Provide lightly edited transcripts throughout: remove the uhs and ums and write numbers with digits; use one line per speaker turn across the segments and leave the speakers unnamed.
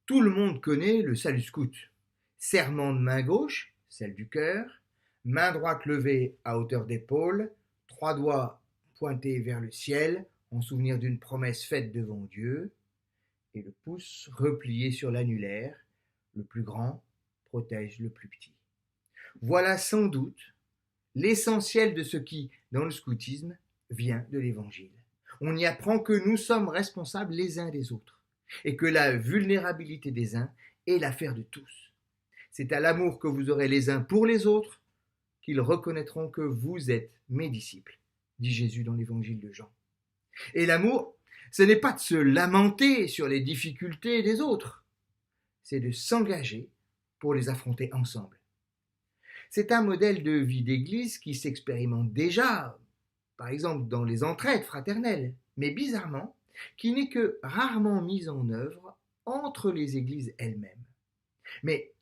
Tout le monde connaît le salut scout. Serrement de main gauche, celle du cœur, main droite levée à hauteur d'épaule, trois doigts pointés vers le ciel en souvenir d'une promesse faite devant Dieu, et le pouce replié sur l'annulaire, le plus grand protège le plus petit. Voilà sans doute l'essentiel de ce qui, dans le scoutisme, vient de l'Évangile. On y apprend que nous sommes responsables les uns des autres et que la vulnérabilité des uns est l'affaire de tous. C'est à l'amour que vous aurez les uns pour les autres qu'ils reconnaîtront que vous êtes mes disciples, dit Jésus dans l'Évangile de Jean. Et l'amour, ce n'est pas de se lamenter sur les difficultés des autres, c'est de s'engager pour les affronter ensemble. C'est un modèle de vie d'église qui s'expérimente déjà, par exemple dans les entraides fraternelles, mais bizarrement, qui n'est que rarement mis en œuvre entre les églises elles-mêmes. Mais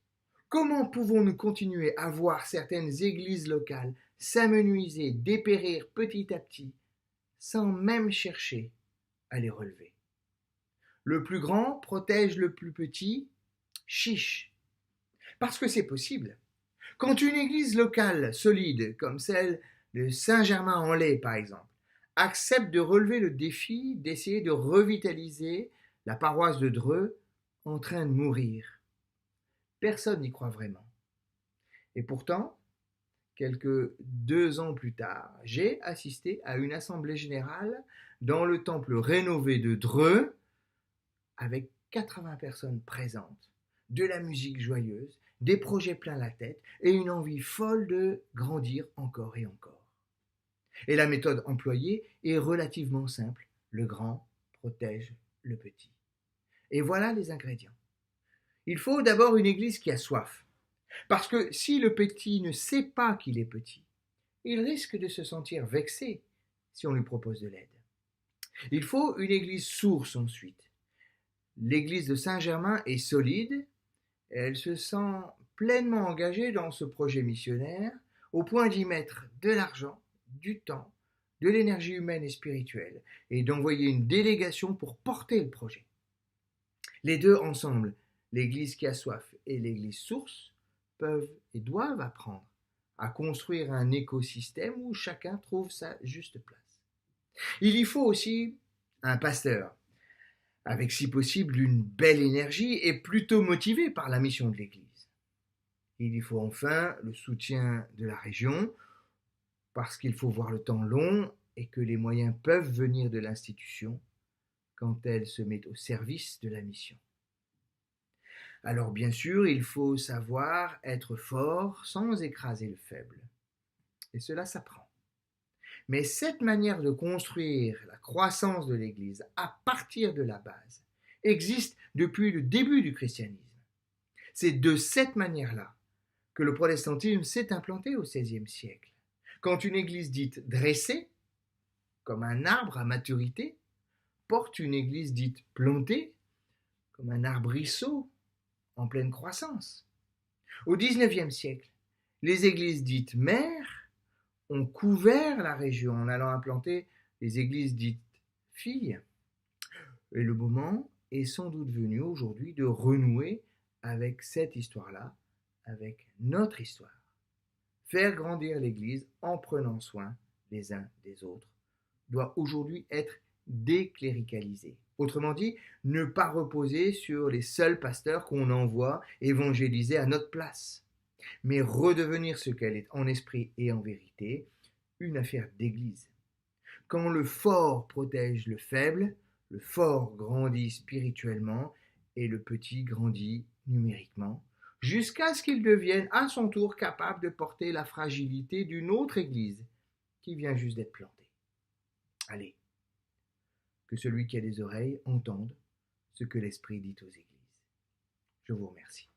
comment pouvons-nous continuer à voir certaines églises locales s'amenuiser, dépérir petit à petit, sans même chercher à les relever? Le plus grand protège le plus petit, chiche. Parce que c'est possible. Quand une église locale solide, comme celle de Saint-Germain-en-Laye par exemple, accepte de relever le défi d'essayer de revitaliser la paroisse de Dreux en train de mourir, personne n'y croit vraiment. Et pourtant, quelques 2 ans plus tard, j'ai assisté à une assemblée générale dans le temple rénové de Dreux, avec 80 personnes présentes, de la musique joyeuse, des projets plein la tête et une envie folle de grandir encore et encore. Et la méthode employée est relativement simple. Le grand protège le petit. Et voilà les ingrédients. Il faut d'abord une église qui a soif. Parce que si le petit ne sait pas qu'il est petit, il risque de se sentir vexé si on lui propose de l'aide. Il faut une église source ensuite. L'église de Saint-Germain est solide, elle se sent pleinement engagée dans ce projet missionnaire au point d'y mettre de l'argent, du temps, de l'énergie humaine et spirituelle et d'envoyer une délégation pour porter le projet. Les deux ensemble, l'église qui a soif et l'église source, peuvent et doivent apprendre à construire un écosystème où chacun trouve sa juste place. Il y faut aussi un pasteur, avec si possible une belle énergie et plutôt motivé par la mission de l'Église. Il y faut enfin le soutien de la région, parce qu'il faut voir le temps long et que les moyens peuvent venir de l'institution quand elle se met au service de la mission. Alors bien sûr, il faut savoir être fort sans écraser le faible. Et cela s'apprend. Mais cette manière de construire la croissance de l'Église à partir de la base existe depuis le début du christianisme. C'est de cette manière-là que le protestantisme s'est implanté au XVIe siècle. Quand une Église dite dressée, comme un arbre à maturité, porte une Église dite plantée, comme un arbrisseau en pleine croissance. Au XIXe siècle, les églises dites mères ont couvert la région en allant implanter les églises dites filles. Et le moment est sans doute venu aujourd'hui de renouer avec cette histoire-là, avec notre histoire. Faire grandir l'Église en prenant soin les uns des autres doit aujourd'hui être décléricalisé. Autrement dit, ne pas reposer sur les seuls pasteurs qu'on envoie évangéliser à notre place, mais redevenir ce qu'elle est en esprit et en vérité, une affaire d'église. Quand le fort protège le faible, le fort grandit spirituellement et le petit grandit numériquement, jusqu'à ce qu'il devienne à son tour capable de porter la fragilité d'une autre église qui vient juste d'être plantée. Allez, que celui qui a des oreilles entende ce que l'Esprit dit aux églises. Je vous remercie.